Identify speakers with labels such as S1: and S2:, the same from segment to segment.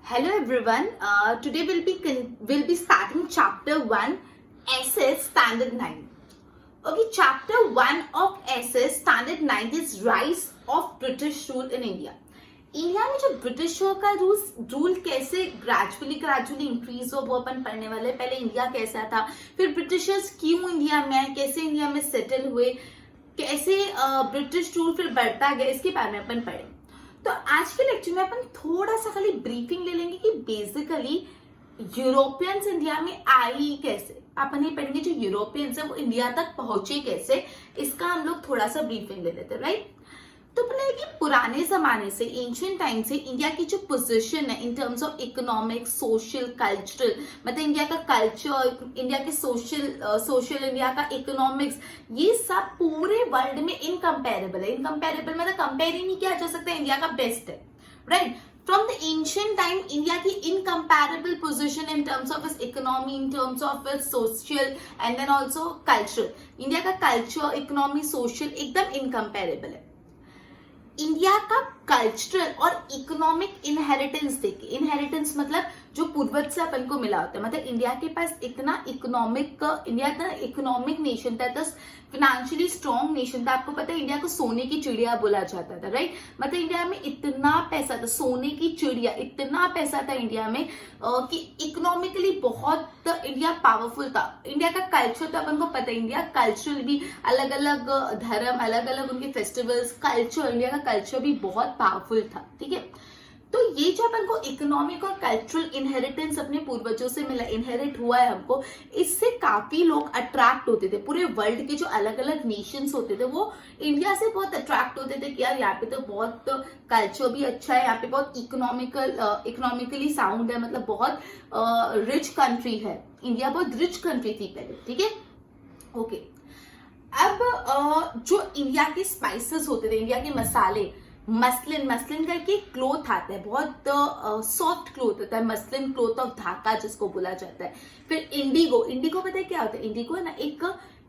S1: Hello everyone. Today we'll be starting chapter 1 SS Standard 9. Okay, chapter 1 of SS Standard 9 is rise of British rule in India. India में जो ब्रिटिशों का rule कैसे gradually increase हो वो अपन पढ़ने वाले। पहले इंडिया कैसा था, फिर ब्रिटिशर्स क्यों इंडिया में आए, कैसे इंडिया में सेटल हुए, कैसे ब्रिटिश रूल फिर बढ़ता गया, इसके बारे में अपन पढ़े। तो आज के लेक्चर में अपन थोड़ा सा खाली ब्रीफिंग ले लेंगे कि बेसिकली यूरोपियंस इंडिया में आई कैसे। अपन ये पढ़ेंगे जो यूरोपियंस है वो इंडिया तक पहुंचे कैसे, इसका हम लोग थोड़ा सा ब्रीफिंग ले लेते हैं, राइट। तो पहले कि पुराने जमाने से, एंशिएंट टाइम से इंडिया की जो पोजीशन है in terms of economic, social, cultural, मतलब इंडिया का कल्चर, इंडिया के सोशल इंडिया का इकोनॉमिक्स, ये सब पूरे वर्ल्ड में इनकम्पेरेबल है। इनकम्पेरेबल मतलब कंपेयर ही नहीं किया जा सकता, इंडिया का बेस्ट है, right. From the ancient time, India की incomparable position in terms of its economy, in terms of its social and then also culture. India का culture, economy, social एकदम incomparable है। इंडिया का कल्चरल और economic inheritance देखिए। Inheritance मतलब जो पूर्वज से अपन को मिला होता है, मतलब इंडिया के पास इतना इकोनॉमिक नेशन था, फाइनेंशियली स्ट्रॉन्ग नेशन था। आपको पता है इंडिया को सोने की चिड़िया बोला जाता था, राइट। मतलब इंडिया में इतना पैसा था, सोने की चिड़िया, इतना पैसा था इंडिया में कि इकोनॉमिकली बहुत इंडिया पावरफुल था। इंडिया का कल्चर तो अपन को पता है, इंडिया कल्चरल भी अलग अलग धर्म, अलग अलग उनके फेस्टिवल्स, कल्चर, इंडिया का कल्चर भी बहुत पावरफुल था, ठीक है। तो ये जो अपन को इकोनॉमिक और कल्चरल इनहेरिटेंस अपने पूर्वजों से मिला, इनहेरिट हुआ है हमको, इससे काफी लोग अट्रैक्ट होते थे। पूरे वर्ल्ड के जो अलग अलग नेशंस होते थे वो इंडिया से बहुत अट्रैक्ट होते थे कि यार यहाँ पे तो बहुत कल्चर भी अच्छा है, यहाँ पे बहुत इकोनॉमिकली साउंड है, मतलब बहुत रिच कंट्री है। इंडिया बहुत रिच कंट्री थी पहले, ठीक है, ओके। अब जो इंडिया के स्पाइसेस होते थे, इंडिया के मसाले, मसलिन करके क्लोथ आता है, बहुत सॉफ्ट क्लोथ होता है, मसलिन क्लोथ ऑफ ढाका जिसको बोला जाता है। फिर इंडिगो पता है क्या होता है? इंडिगो है ना एक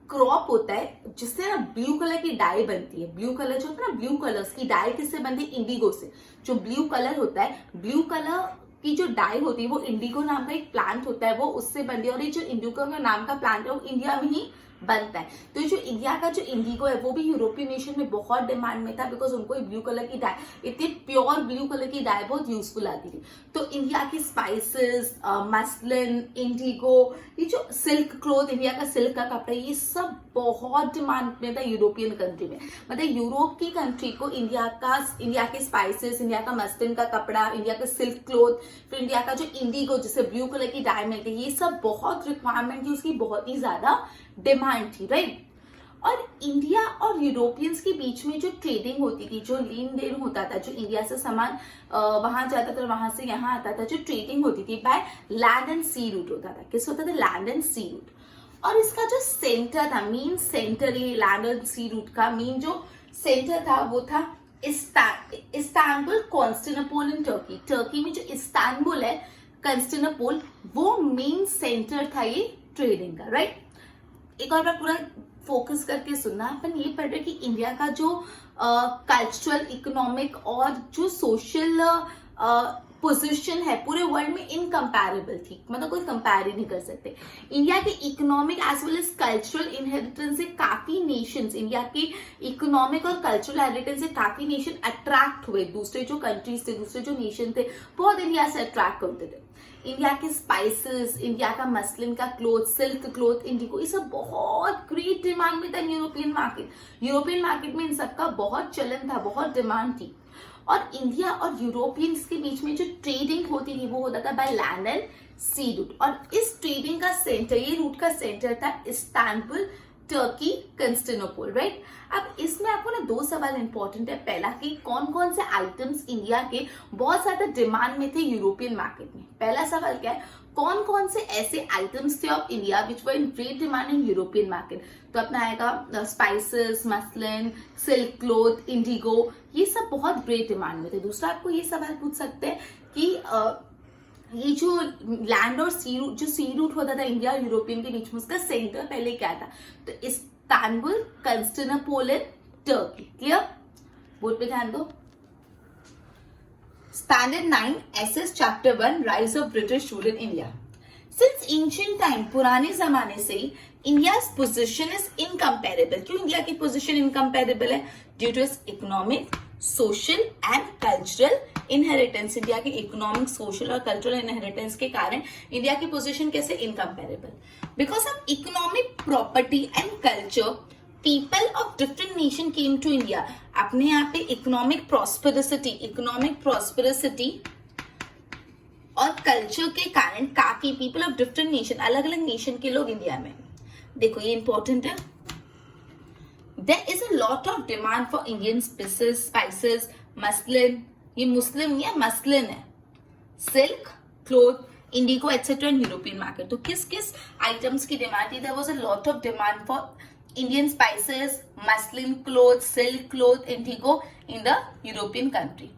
S1: क्रॉप होता है जिससे ना ब्लू कलर की डाई बनती है। ब्लू कलर जो होता है ना, ब्लू कलर की डाई किससे बनती है? इंडिगो से। जो ब्लू कलर होता है, ब्लू कलर की जो डाई होती है वो इंडिगो नाम का एक प्लांट होता है, वो उससे बनती है। और ये जो इंडिगो का नाम का प्लांट है वो इंडिया में ही बनता है। तो जो इंडिया का जो इंडिगो है वो भी यूरोपियन नेशन में बहुत डिमांड में था, बिकॉज उनको ब्लू कलर की डाई, इतनी प्योर ब्लू कलर की डाई बहुत यूजफुल आती थी। तो इंडिया की स्पाइसेस, मसलिन, इंडिगो, ये जो सिल्क क्लोथ, इंडिया का सिल्क का कपड़ा, ये सब बहुत डिमांड में था यूरोपियन कंट्री में। मतलब यूरोप की कंट्री को इंडिया के स्पाइसेस, इंडिया का मसलिन का कपड़ा, इंडिया का सिल्क क्लोथ, फिर इंडिया का जो इंडिगो जिससे ब्लू कलर की डाई मिलती है, ये सब बहुत रिक्वायरमेंट थी, उसकी बहुत ही ज्यादा डिमांड थी, राइट। और इंडिया और यूरोपियंस के बीच में जो ट्रेडिंग होती थी, जो लेन देन होता था, जो इंडिया से सामान वहां जाता था, वहां से यहाँ आता था, जो ट्रेडिंग होती थी by land and sea route होता था। किस होता था? Land and sea route. और इसका जो सेंटर था, मेन सेंटर, ये लैंड एंड सी रूट का मेन जो सेंटर था वो था Istanbul, Constantinople in Turkey. Turkey में जो इस्तांबुल है, कॉन्स्टेंटिनोपल, वो मेन सेंटर था ये ट्रेडिंग का, राइट। एक और बार पूरा फोकस करके सुनना। अपन ये पढ़ रहे कि इंडिया का जो कल्चरल, इकोनॉमिक और जो सोशल पोजीशन है पूरे वर्ल्ड में इनकम्पैरेबल थी, मतलब कोई कंपेयर ही नहीं कर सकते। इंडिया के economic as well as cultural inheritance से काफी नेशंस, इंडिया के इकोनॉमिक और कल्चरल हेरिटेंस से काफी नेशन अट्रैक्ट हुए। दूसरे जो कंट्रीज थे, दूसरे जो नेशन थे, बहुत इंडिया से अट्रैक्ट होते थे। इंडिया के स्पाइसेस, इंडिया का मसलिन का क्लोथ, सिल्क क्लोथ, इंडिगो, ये सब बहुत ग्रेट डिमांड में था यूरोपियन मार्केट। यूरोपियन मार्केट में इन सबका बहुत चलन था, बहुत डिमांड थी। और इंडिया और यूरोपियंस के बीच में जो ट्रेडिंग होती थी वो होता था by land and sea route. और इस ट्रेडिंग का सेंटर, ये रूट का सेंटर था इस्तांबुल, टर्की, कॉन्स्टेंटिनोपल, राइट। अब इसमें आपको ना दो सवाल इंपॉर्टेंट है। पहला कि कौन कौन से आइटम्स इंडिया के बहुत ज्यादा डिमांड में थे यूरोपियन मार्केट में। पहला सवाल क्या है? कौन कौन से ऐसे आइटम्स थे of India which were in great demand in European market? तो अपना आएगा spices, muslin, silk cloth, Indigo, ये सब बहुत ग्रेट डिमांड में थे। दूसरा आपको ये सवाल पूछ सकते हैं कि ये जो लैंड और सी रूट, जो सी रूट होता था इंडिया और यूरोपियन के बीच में, उसका सेंटर पहले क्या था? तो Istanbul, Constantinople, Turkey. Clear? Board पे ध्यान दो। Standard 9 SS Chapter 1 Rise of British Rule in India. Since ancient time, पुराने जमाने से India's position is incomparable. क्यों इंडिया की position incomparable है? Due to its economic, social and cultural inheritance. India के economic, social और cultural inheritance के कारण इंडिया की position कैसे incomparable? Because of economic property and culture, people of different nation came to India. अपने यहाँ पे economic prosperity और कल्चर के कारण काफी पीपल ऑफ डिफरेंट नेशन, अलग अलग नेशन के लोग इंडिया में. देखो ये इंपॉर्टेंट है. There is a lot of demand for Indian spices, muslin, ये मुस्लिम नहीं है, मसलिन है, silk, cloth, indigo et cetera in European market. तो किस किस आइटम्स की डिमांड थी? There was a lot of demand for Indian spices, muslin cloth, silk cloth, indigo in the European country.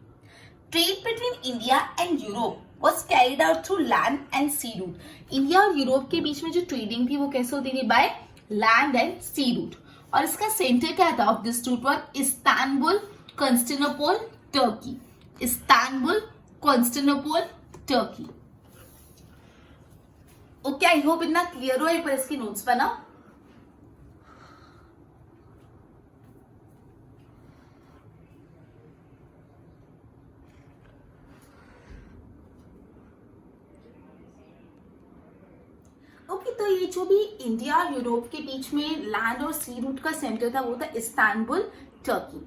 S1: Trade between India and Europe was carried out through land and sea route. India और Europe के बीच में जो trading थी वो कैसे होती थी? By land and sea route. और इसका सेंटर क्या था of this route? Was Istanbul, Constantinople, Turkey. Istanbul, Constantinople, Turkey. Okay, I hope इतना क्लियर हो. एक बार इसकी नोट्स बनाओ. तो ये जो भी इंडिया और यूरोप के बीच में लैंड और सी रूट का सेंटर था वो था इस्तांबुल, टर्की.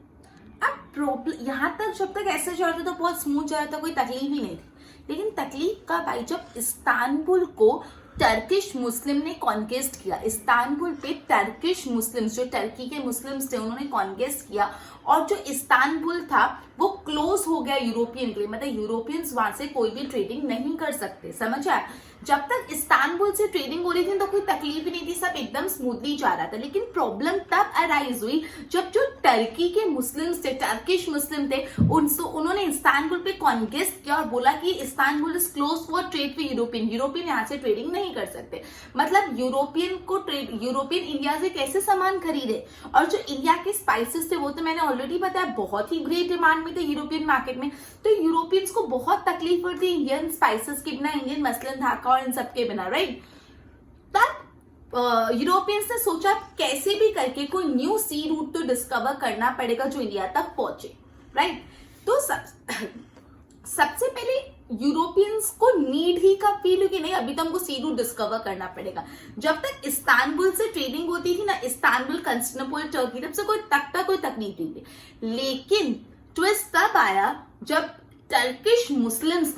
S1: अब यहाँ तक जब तक ऐसे चल रहा था बहुत स्मूथ जा रहा था, कोई तकलीफ ही नहीं थी. लेकिन तकलीफ कब आई? जब इस्तांबुल को टर्किश मुस्लिम ने कॉन्केस्ट किया. इस्तांबुल पे टर्किश मुस्लिम्स, जो टर्की के मुस्लिम्स थे, उन्होंने कॉन्केस्ट किया. और जो इस्तांबुल था वो क्लोज हो गया यूरोपियन के लिए. मतलब यूरोपियंस वहां से कोई भी ट्रेडिंग नहीं कर सकते. समझ आया? जब तक इस्तांबुल से ट्रेडिंग हो रही थी तो कोई तकलीफ ही नहीं थी, सब एकदम स्मूथली जा रहा था. लेकिन प्रॉब्लम तब अराइज हुई जब जो टर्की के मुस्लिम्स थे, टर्किश मुस्लिम थे, उन्होंने इस्तांबुल पे कॉन्केस्ट किया और बोला कि Istanbul is close for trade for European यहाँ से ट्रेडिंग नहीं कर सकते. मतलब यूरोपियन इंडिया से कैसे सामान खरीदे. और जो इंडिया के स्पाइसेस थे वो तो मैंने ऑलरेडी बताया बहुत ही ग्रेट डिमांड में थे यूरोपियन मार्केट में. तो यूरोपियंस को बहुत तकलीफ पड़ती इंडियन स्पाइसेस के बिना, इंडियन मसलन, धाका और इन सबके बिना. राइट? तब यूरोपियंस ने सोचा कैसे भी करके कोई न्यू सी रूट तो डिस्कवर करना पड़ेगा जो इंडिया तक पहुंचे. राइट? तो सबसे पहले यूरोपियंस को नीड ही कब फील हुई कि नहीं अभी तो हमको सी रूट डिस्कवर करना पड़ेगा. जब तक इस्तांबुल से ट्रेडिंग होती थी ना, इस्तांबुल, कॉन्स्टेंटिनोपल, टर्की, तब से कोई तकलीफ नहीं थी. लेकिन ट्विस्ट तब आया जब टर्किश मुस्लिम्स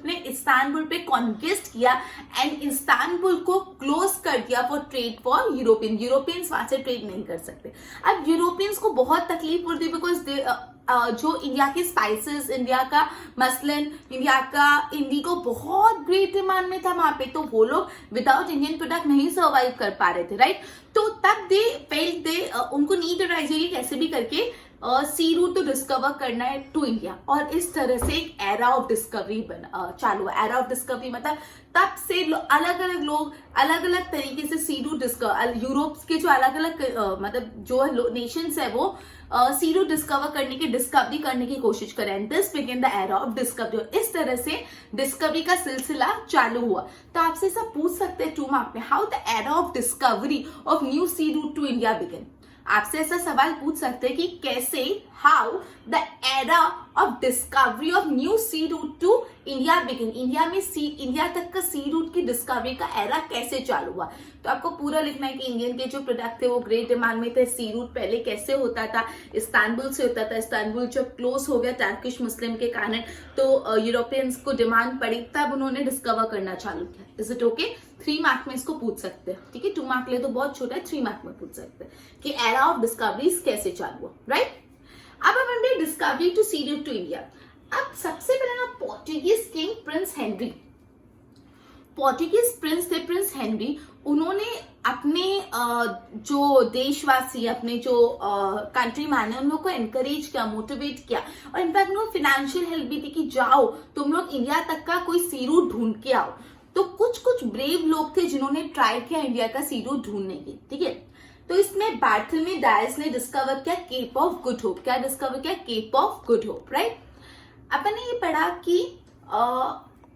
S1: ने इस्तांबुल पे कॉन्क्वेस्ट किया एंड इस्तांबुल को क्लोज कर दिया फॉर ट्रेड फॉर यूरोपियंस वहां से ट्रेड नहीं कर सकते. अब यूरोपियंस को बहुत तकलीफ होती है बिकॉज जो इंडिया के स्पाइसेस, इंडिया का मसलन, इंडिया का इंडिगो बहुत ग्रेट डिमांड में था वहां पे. तो वो लोग विदाउट इंडियन प्रोडक्ट नहीं सर्वाइव कर पा रहे थे. राइट? तो तब उनको नीड अराइज हुई कैसे भी करके सी रूट तो डिस्कवर करना है टू इंडिया. और इस तरह से एक एरा ऑफ डिस्कवरी चालू है. एरा ऑफ डिस्कवरी मतलब तब से अलग अलग लोग अलग अलग तरीके से सी रूट डिस्कवर, यूरोप के जो अलग अलग मतलब जो नेशंस है वो सी रूट डिस्कवरी करने की कोशिश करें. And this begin the era of discovery. इस तरह से डिस्कवरी का सिलसिला चालू हुआ. तो आपसे सब पूछ सकते हैं 2 मार्क में, how the era of discovery of new sea route to India begin. आपसे ऐसा सवाल पूछ सकते हैं कि कैसे, how the era of discovery of new sea route to India begin. India तक का सी रूट की डिस्कवरी का एरा कैसे चालू हुआ. तो आपको पूरा लिखना है कि इंडियन के जो प्रोडक्ट थे वो ग्रेट डिमांड में थे. सी रूट पहले कैसे होता था? इस्तांबुल से होता था. इस्तांबुल जब क्लोज हो गया टर्किश मुस्लिम के कारण तो यूरोपियंस को डिमांड पड़ी, तब उन्होंने डिस्कवर करना चालू किया. Is it okay? 3 मार्क में इसको पूछ सकते हैं. ठीक है? 2 मार्क ले तो बहुत छोटा है, 3 मार्क में पूछ सकते हैं कि एरा ऑफ डिस्कवरीज कैसे चालू हुआ. राइट? अब हम discovery to sea route to India. अब सबसे पहले ना Portuguese king prince Henry, Portuguese prince थे प्रिंस हेनरी. उन्होंने अपने जो देशवासी, अपने जो कंट्री मैन है, उन लोग को एनकरेज किया, मोटिवेट किया. और इनफैक्ट उन्होंने फाइनेंशियल हेल्प भी दी कि जाओ तुम लोग इंडिया तक का कोई सी रूट ढूंढ के आओ. तो कुछ ब्रेव लोग थे जिन्होंने ट्राई किया इंडिया का सी रूट ढूंढने की. ठीक है? तो इसमें बार्थेलोमेव डायस ने डिस्कवर किया केप ऑफ गुड होप. क्या डिस्कवर किया? Cape of Good Hope. Right? अपन ने ये पढ़ा कि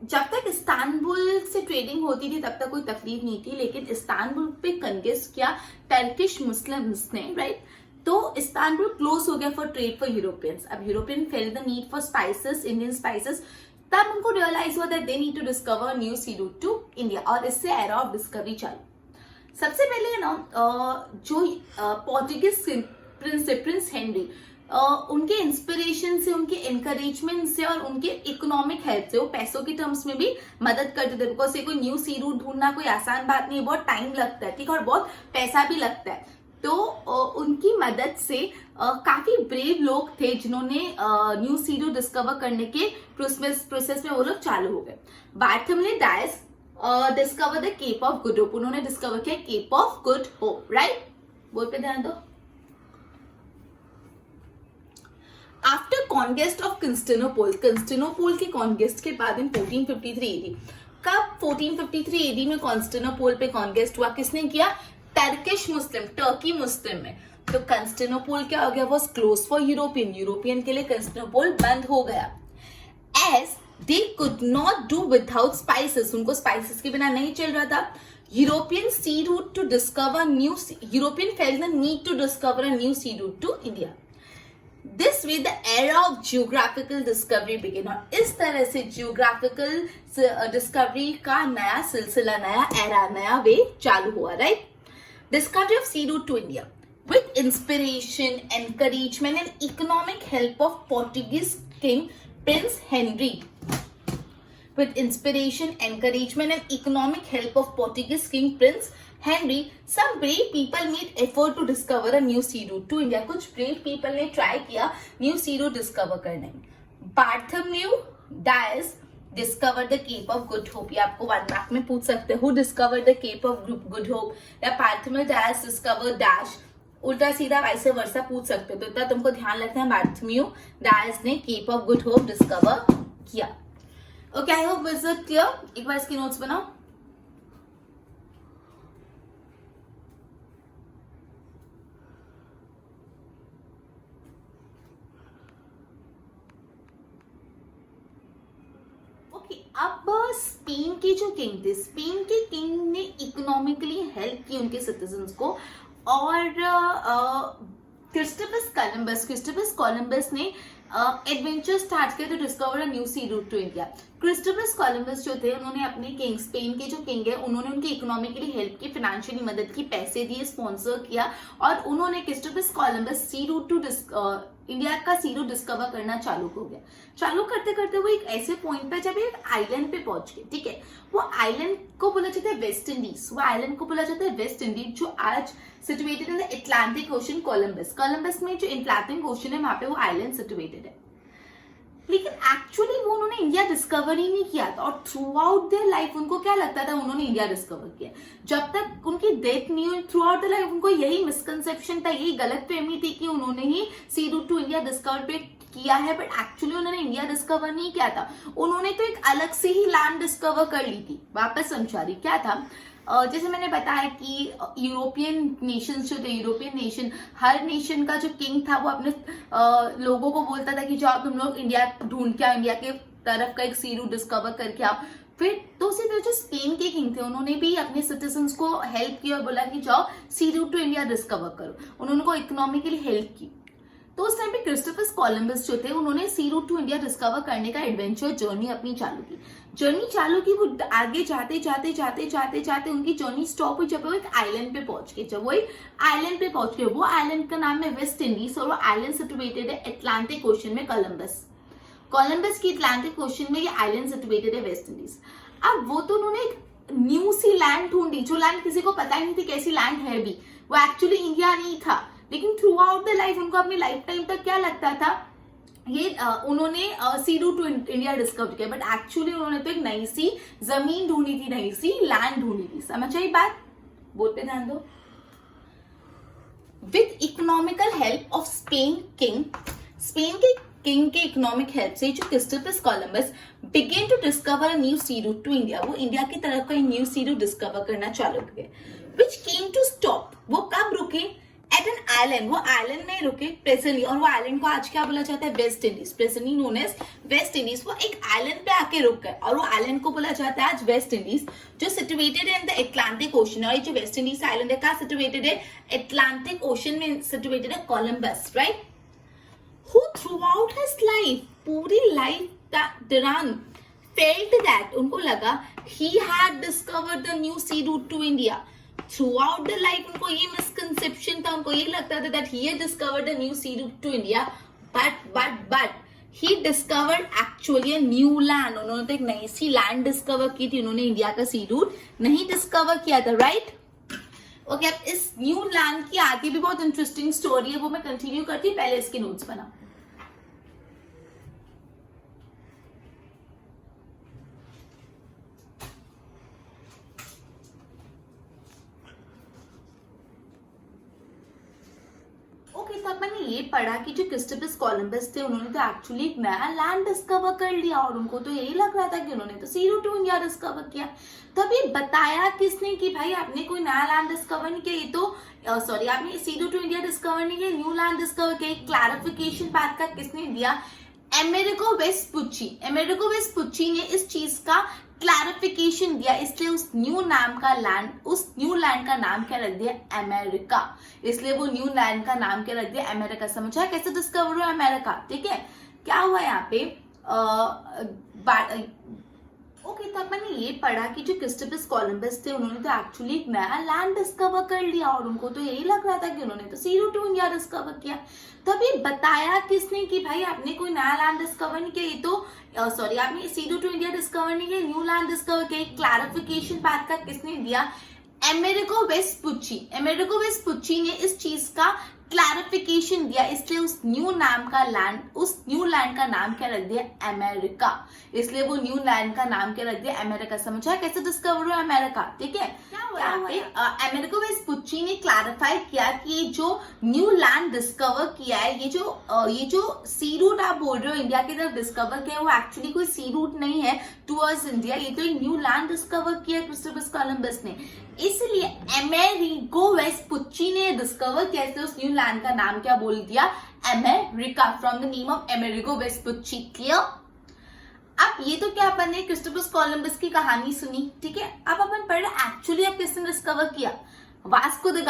S1: जब तक इस्तांबुल से ट्रेडिंग होती थी तब तक कोई तकलीफ नहीं थी, लेकिन इस्तांबुल पे कन्विंस किया टर्किश मुस्लिम्स ने, राइट? तो इस्तांबुल क्लोज हो गया फॉर ट्रेड फॉर यूरोपियंस. अब European fail the need for spices, Indian spices. तब उनको रियलाइज हुआ that they need to discover new sea route to India, और इससे एरा ऑफ डिस्कवरी चालू. सबसे पहले ना जो पोर्टुगीज प्रिंस हेनरी, उनके इंस्पिरेशन से, उनके एनकरेजमेंट से और उनके इकोनॉमिक हेल्प से वो पैसों की टर्म्स में भी मदद करते थे. बिकॉज ये कोई न्यू सी रूट ढूंढना कोई आसान बात नहीं है, बहुत टाइम लगता है, ठीक है, और बहुत पैसा भी लगता है. तो उनकी मदद से काफी ब्रेव लोग थे जिन्होंने न्यू सी रूट डिस्कवर करने के प्रोसेस में वो लोग चालू हो गए. Bartholomew Dias discover the Cape of Good Hope. उन्होंने डिस्कवर किया Cape of Good Hope, right? बोल पे ध्यान दो. आफ्टर कॉन्क्वेस्ट ऑफ कंस्टेनोपोल की कॉन्क्वेस्ट के बाद इन 1453 एडी, कब 1453 एडी में कॉन्स्टेनोपोल पे कॉन्क्वेस्ट हुआ? किसने किया? टर्किश मुस्लिम, टर्की मुस्लिम में. तो कंस्टेनोपोल क्या हो गया? वॉज क्लोज फॉर यूरोपियन के लिए कंस्टेनोपोल बंद हो गया. As they could not do without spices, उनको स्पाइसेस के बिना नहीं चल रहा था. European sea route to discover new, European felt the need to discover a new sea route to India. This way the era of geographical discovery began. और इस तरह से geographical discovery का नया सिलसिला, नया era, नया वे चालू हुआ, right? Discovery of sea route to India with inspiration, encouragement and economic help of Portuguese King Prince Henry. With inspiration, encouragement and economic help of Portuguese King Prince Henry, some brave people made effort to discover a new sea route to India. कुछ brave people ने try किया new sea route discover करने. Bartholomew Dias discovered the Cape of Good Hope. ये आपको 1 mark में पूछ सकते हैं. Who discovered the Cape of Good Hope? या Bartholomew Dias discovered dash. उल्टा सीधा वैसे वर्षा पूछ सकते हो, तो इतना तुमको ध्यान रखना है. Bartholomew Dias ने Cape of Good Hope discover किया. Okay, I hope is it clear? एक बार इसकी नोट्स बनाओ. अब स्पेन के जो किंग थे, स्पेन के किंग ने इकोनॉमिकली हेल्प की उनके सिटीजन्स को. और क्रिस्टोफर कोलंबस ने एडवेंचर स्टार्ट किया to discover a new sea route to India. Christopher Columbus जो थे, उन्होंने अपने किंग, स्पेन के जो किंग है, उन्होंने उनकी इकोनॉमिकली हेल्प की, फाइनेंशियली मदद की, पैसे दिए, स्पॉन्सर किया, और उन्होंने Christopher Columbus C route to India का सी रूट डिस्कवर करना चालू हो गया. चालू करते करते वो एक ऐसे पॉइंट पे, जब एक आइलैंड पे पहुंच गए, ठीक है, वो आइलैंड को बोला जाता है वेस्ट इंडीज. वो आइलैंड को बोला जाता है वेस्ट इंडीज, जो आज situated in the Atlantic ocean. Columbus में जो अटलांटिक ओशन है, वहां पे वो आइलैंड सिचुएटेड है. लेकिन एक्चुअली वो उन्होंने इंडिया डिस्कवर ही नहीं किया था, और थ्रू आउट देयर लाइफ उनको क्या लगता था, उन्होंने इंडिया डिस्कवर किया. जब तक उनकी डेथ नहीं हुई, थ्रू आउट द लाइफ उनको यही मिसकंसेप्शन था, यही गलतफहमी थी कि उन्होंने ही सी रूट टू इंडिया डिस्कवर किया है. बट एक्चुअली उन्होंने इंडिया डिस्कवर नहीं किया था. उन्होंने तो एक अलग से ही लैंड डिस्कवर कर ली थी. वापस समझा रही, क्या था, जैसे मैंने बताया कि यूरोपियन नेशंस जो थे, यूरोपियन नेशन, हर नेशन का जो किंग था वो अपने लोगों को बोलता था कि जाओ तुम लोग इंडिया ढूंढ के आओ, इंडिया के तरफ का एक सी रूट डिस्कवर करके आओ. फिर तो उसी तरह जो स्पेन के किंग थे, उन्होंने भी अपने सिटीजन्स को हेल्प की और बोला कि जाओ सी रूट टू इंडिया डिस्कवर करो. उन्होंने को इकोनॉमिकली हेल्प की. तो उस टाइम पे क्रिस्टोफर कोलंबस जो थे, उन्होंने सी रूट टू इंडिया डिस्कवर करने का एडवेंचर जर्नी अपनी चालू की. वो आगे जाते उनकी जर्नी स्टॉप हुई जब वो एक आइलैंड पे पहुंच गए. वो आइलैंड का नाम है वेस्ट इंडीज, और वो आइलैंड सिचुएटेड है अटलांटिक ओशन में. कोलंबस की अटलांटिक ओशन में ये आइलैंड सिचुएटेड है वेस्ट इंडीज. अब वो तो उन्होंने एक न्यू सी लैंड ढूंढी, जो लैंड किसी को पता ही नहीं थी कैसी लैंड है भी. वो एक्चुअली इंडिया नहीं था, लेकिन थ्रू आउट द लाइफ उनको अपनी लाइफ टाइम तक क्या लगता था, ये उन्होंने सी रूट टू इंडिया डिस्कवर किया. बट एक्चुअली उन्होंने तो एक नई सी जमीन ढूंढी थी, नई सी लैंड ढूंढी थी. समझ आई बात? बोल पे ध्यान दो. With economical help of Spain के किंग के इकोनॉमिक हेल्प से जो Christopher Columbus began to discover a new sea route to India, वो इंडिया की तरफ का न्यू सी रूट डिस्कवर करना चालू किए. विच केम टू स्टॉप, वो कब रुके, एट एन आइलैंड, वो आइलैंड में रुके प्रेजेंटली, और वो आइलैंड को आज क्या बोला जाता है, West Indies, presently known as West Indies. वो एक आइलैंड पे आके रुक गए और वो आइलैंड को बोला जाता है आज वेस्ट इंडीज, जो सिचुएटेड है इन द अटलांटिक ओशन। और ये जो वेस्ट इंडीज आइलैंड है कहाँ सिचुएटेड है, अटलांटिक ओशन में सिचुएटेड है, Columbus, right. Who throughout his life, पूरी लाइफ दौरान felt that, उनको लगा he had discovered the new sea route to India. Throughout the life उनको ये misconception था, उनको ये लगता था that he had discovered the new sea route to India, but he discovered actually a new land. उन्होंने तो एक नई सी लैंड डिस्कवर की थी, उन्होंने इंडिया का सी रूट नहीं डिस्कवर किया था, राइट। ओके, अब इस न्यू लैंड की आगे भी बहुत इंटरेस्टिंग स्टोरी है, वो मैं कंटिन्यू करती, पहले इसके नोट्स बना। मैंने ये पढ़ा कि जो क्रिस्टोफर कोलंबस थे उन्होंने तो एक्चुअली एक नया लैंड डिस्कवर कर लिया और उनको तो यही लग रहा था कि उन्होंने तो सी रूट टू इंडिया डिस्कवर किया। तो अभी बताया किसने कि भाई आपने कोई नया लैंड डिस्कवर नहीं किया, ये तो सॉरी आपने सी रूट टू इंडिया डिस्कवर नहीं किया, न्यू लैंड डिस्कवर किया। क्लैरिफिकेशन बात का किसने दिया, अमेरिको वेस्पुची ने इस चीज का क्लैरिफिकेशन दिया, इसलिए उस न्यू लैंड का नाम क्या रख दिया, अमेरिका। इसलिए वो न्यू लैंड का नाम क्या रख दिया, अमेरिका। समझा कैसे डिस्कवर हुआ अमेरिका, ठीक है। क्या हुआ यहाँ पे ओके, तो मैंने ये पढ़ा कि जो क्रिस्टोफर कोलंबस थे उन्होंने तो एक्चुअली एक नया लैंड डिस्कवर कर लिया और उनको तो यही लग रहा था कि उन्होंने तो सी रूट टू इंडिया डिस्कवर किया। तो अभी बताया किसने कि भाई आपने कोई नया लैंड डिस्कवर नहीं किया, ये तो सॉरी आपने सी रूट टू इंडिया डिस्कवर नहीं किया, न्यू लैंड डिस्कवर किया। क्लैरिफिकेशन बात का किसने दिया, अमेरिको वेस्पुची ने इस चीज का क्लैरिफिकेशन दिया, इसलिए उस न्यू लैंड का नाम क्या रख दिया, अमेरिका। इसलिए वो न्यू लैंड का नाम क्या रख दिया, अमेरिका। समझा कैसे डिस्कवर हुआ अमेरिका, ठीक है। अमेरिको वेस्पुची ने क्लैरिफाई किया कि ये जो न्यू लैंड डिस्कवर किया है, ये जो सी रूट आप बोल रहे हो इंडिया की तरफ डिस्कवर किया है, वो एक्चुअली कोई सी रूट नहीं है टुवर्ड्स इंडिया, ये तो एक न्यू लैंड डिस्कवर किया क्रिस्टोफर कोलंबस ने। इसलिए अमेरिको वेस्पुची ने डिस्कवर किया, इसलिए उस न्यू लैंड का नाम क्या बोल दिया, America, from the name of Amerigo Vespucci. Clear. अब ये तो क्या अपन ने क्रिस्टोफर कोलंबस की कहानी सुनी, ठीक है। अब अपन पढ़ रहे एक्चुअली अब किसने डिस्कवर किया, वास्को द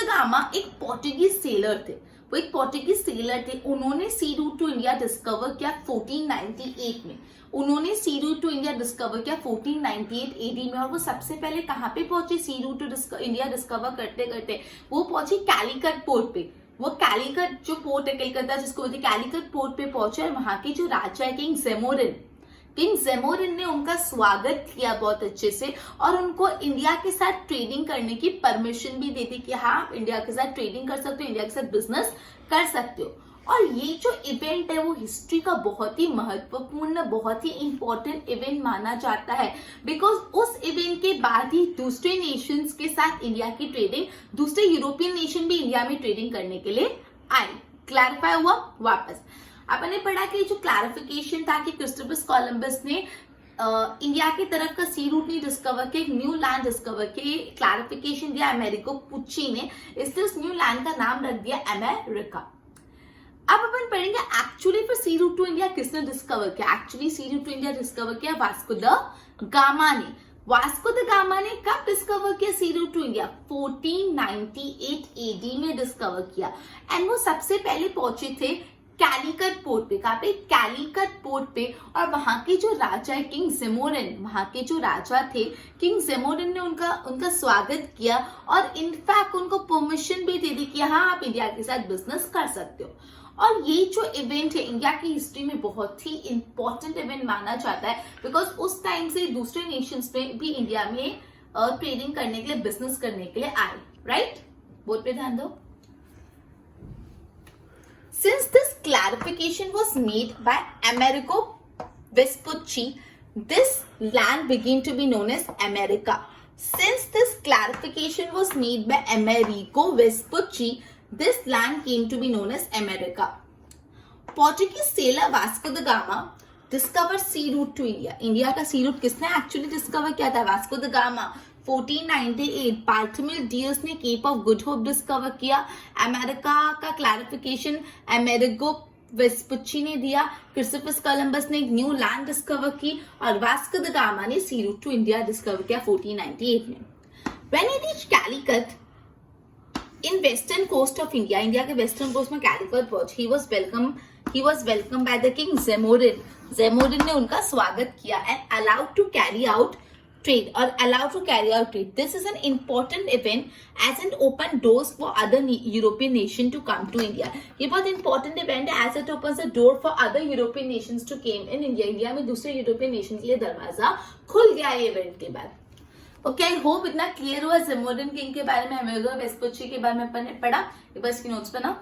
S1: गामा एक पोर्टुगीज सेलर थे, वो एक पोर्टुगीज सेलर थे। उन्होंने सी रूट टू इंडिया डिस्कवर किया 1498 में, उन्होंने सी रूट टू इंडिया डिस्कवर किया 1498 एडी में। और वो सबसे पहले कहाँ पे पहुंचे सी रूट टू इंडिया डिस्कवर करते करते, वो पहुंचे कैलीकट पोर्ट पे। वो कैलीकट जो पोर्ट है कलकत्ता जिसको बोलते कैलीकट पोर्ट पे पहुंचे और वहां के जो राजा है किंग जेमोरिन ने उनका स्वागत किया बहुत अच्छे से और उनको इंडिया के साथ ट्रेडिंग करने की परमिशन भी देती कि हाँ आप इंडिया के साथ ट्रेडिंग कर सकते हो, इंडिया के साथ बिजनेस कर सकते हो। और ये जो इवेंट है वो हिस्ट्री का बहुत ही महत्वपूर्ण, बहुत ही इंपॉर्टेंट इवेंट माना जाता है, बिकॉज उस इवेंट के बाद ही दूसरे नेशंस के साथ इंडिया की ट्रेडिंग, दूसरे यूरोपियन नेशन भी इंडिया में ट्रेडिंग करने के लिए आए। क्लैरिफाई हुआ। वापस अपन ने पढ़ा कि जो क्लैरिफिकेशन था कि क्रिस्टोफर कोलंबस ने इंडिया की तरफ का सी रूट नहीं डिस्कवर किया, एक न्यू लैंड डिस्कवर किया, क्लैरिफिकेशन दिया अमेरिको पुच्ची ने, इसलिए उस न्यू लैंड का नाम रख दिया अमेरिका। अब अपन पढ़ेंगे एक्चुअली फिर सी रूट टू इंडिया किसने डिस्कवर किया। Actually sea route to India discover किया वास्को द गामा ने। वास्को द गामा ने कब डिस्कवर किया sea route to India, 1498 AD में डिस्कवर किया। एंड वो सबसे पहले पहुंचे थे कैलीकट पोर्ट पे। कहाँ पे, कैलीकट पोर्ट पे। और वहां के जो राजा है किंग जेमोरिन, वहां के जो राजा थे किंग जेमोरिन ने उनका स्वागत किया और इनफैक्ट उनको परमिशन भी दे दी कि हाँ आप इंडिया के साथ बिजनेस कर सकते हो। और ये जो इवेंट है इंडिया की हिस्ट्री में बहुत ही इंपॉर्टेंट इवेंट माना जाता है, बिकॉज उस टाइम से दूसरे नेशंस में भी इंडिया में ट्रेडिंग करने के लिए, बिजनेस करने के लिए आए। राइट, बोर्ड पे ध्यान दो। Since this clarification was made by Amerigo Vespucci, this land began to be known as America. Since this clarification was made by Amerigo Vespucci, this land came to be known as America. Portuguese sailor Vasco da Gama discovered sea route to India. India का sea route किसने actually discover किया था, Vasco da Gama. 1498 Bartholomew Dias ने Cape of Good Hope discover किया। America का clarification Amerigo Vespucci ने दिया। Christopher Columbus ने एक न्यू लैंड डिस्कवर की और वास्को द गामा ने सी रूट टू इंडिया डिस्कवर किया 1498 में। When he reached Calicut in western coast of India, India के वेस्टर्न कोस्ट में कैलिकट पहुंच, he was welcomed by the king Zamorin. Zamorin ने उनका स्वागत किया and allowed to carry out trade. This is an important event as it opened doors for other European nations to come to India. ये बहुत important event है as it opens the door for other European nations to came in India. India में दूसरे European nation के लिए दरवाजा खुल गया है इवेंट के बाद। ओके, आई होप इतना क्लियर हुआ ज़ेमोरिन किंग के बारे में, अमेरिगो वेस्पुची के बारे में अपन पढ़ा। एक बार इसकी नोट्स बना।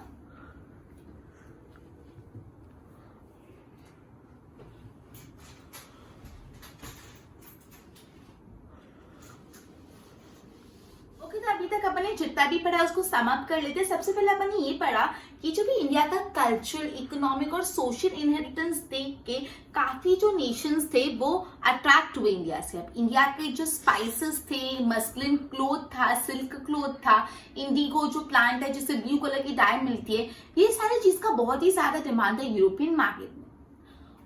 S1: अभी तक अपन ने जितना भी पढ़ा उसको सम अप कर लेते। सबसे पहले अपन ने ये पढ़ा कि जो भी इंडिया का कल्चरल, इकोनॉमिक और सोशल इनहेरिटेंस देख के काफी जो नेशंस थे वो अट्रैक्ट हुए इंडिया से। अब इंडिया के जो स्पाइसेस थे, मस्लिन क्लोथ था, सिल्क क्लोथ था, इंडिगो जो प्लांट है जिससे ब्लू कलर की डाई मिलती है, ये सारी चीज का बहुत ही ज्यादा डिमांड है यूरोपियन मार्केट में।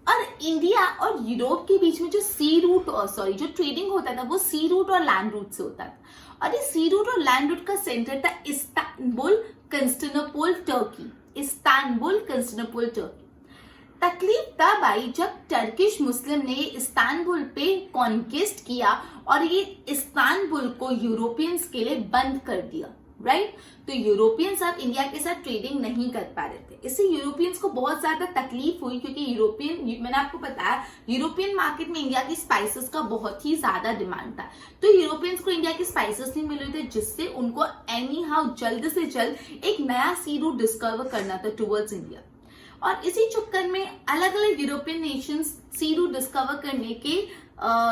S1: और इंडिया और यूरोप के बीच में जो जो ट्रेडिंग होता था वो सी रूट और लैंड रूट से होता था। और ये सी रूट और लैंड रूट का सेंटर था इस्तांबुल, कंस्टेंटिनोपल, टर्की। तकलीफ तब आई जब टर्किश मुस्लिम ने इस्तांबुल पे कॉन्क्वेस्ट किया और ये इस्तांबुल को यूरोपियंस के लिए बंद कर दिया, राइट। तो यूरोपियंस अब इंडिया के साथ ट्रेडिंग नहीं कर पा रहे थे। इससे यूरोपियंस को बहुत ज्यादा तकलीफ हुई क्योंकि मैंने आपको बताया यूरोपियन मार्केट में इंडिया की स्पाइसेस का बहुत ही ज्यादा डिमांड था। तो यूरोपियंस को इंडिया के स्पाइसेस नहीं मिल रहे थे, जिससे उनको एनी हाउ जल्द से जल्द एक नया सी रूट डिस्कवर करना था टुवर्ड्स इंडिया। और इसी चक्कर में अलग अलग यूरोपियन नेशंस सी रूट डिस्कवर करने के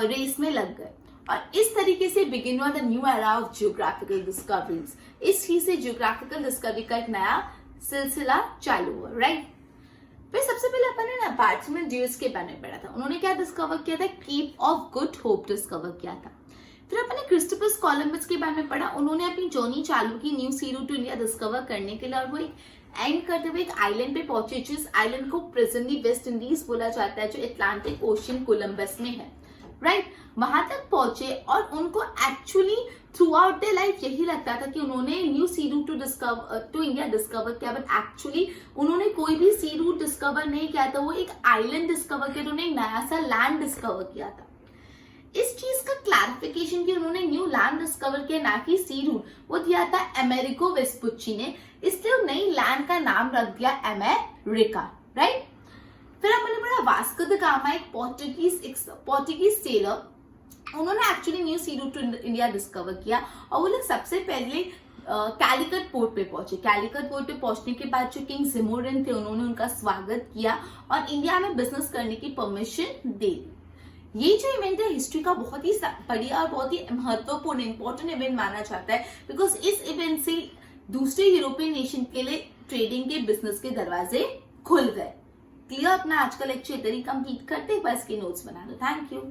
S1: रेस में लग गए और इस तरीके से बिगिन हुआ the new era of geographical discoveries. इस चीज से जियोग्राफिकल डिस्कवरी का एक नया सिलसिला चालू हुआ, राइट। फिर सबसे पहले अपन ने ना बार्थोलोमेव डियाज के बारे में पढ़ा था। उन्होंने क्या डिस्कवर किया था? Cape of Good Hope discover किया था। फिर अपन ने क्रिस्टोफर कोलंबस के बारे में पढ़ा। उन्होंने अपनी जर्नी चालू की new sea route to India discover करने के लिए और वो एक एंड करते हुए एक आइलैंड पे पहुंचे जिस आइलैंड को प्रेजेंटली वेस्ट इंडीज बोला जाता है, जो अटलांटिक ओशियन कोलंबस में है, राइट। वहां तक पहुंचे और उनको actually through out their life यही लगता था कि उन्होंने new sea route to India discover किया, बट एक्चुअली उन्होंने कोई भी सी रूट डिस्कवर नहीं किया था। वो एक आइलैंड डिस्कवर किया, उन्होंने एक नया सा लैंड डिस्कवर किया था। इस चीज का क्लैरिफिकेशन कि उन्होंने न्यू लैंड डिस्कवर किया, ना कि सी रूट, वो दिया था अमेरिगो वेस्पुची ने। इसलिए नई लैंड का नाम रख दिया अमेरिका, राइट। फिर हमने पढ़ा वास्को द गामा, एक पोर्टुगीज सेलर। उन्होंने actually new sea route to India discover किया और वो लोग सबसे पहले कैलिकट पोर्ट पे पहुंचे। कैलिकट पोर्ट पे पहुंचने के बाद जो किंग ज़ेमोरिन थे उन्होंने उनका स्वागत किया और इंडिया में बिजनेस करने की परमिशन दे दी। ये जो इवेंट है हिस्ट्री का बहुत ही बढ़िया और बहुत ही महत्वपूर्ण इंपॉर्टेंट इवेंट माना जाता है, बिकॉज इस इवेंट से दूसरे यूरोपियन नेशन के लिए ट्रेडिंग के बिजनेस के दरवाजे खुल गए। क्लियर? अपना आज का लेक्चर इधर ही कंप्लीट करते हैं, बस के नोट्स बना दो। Thank you.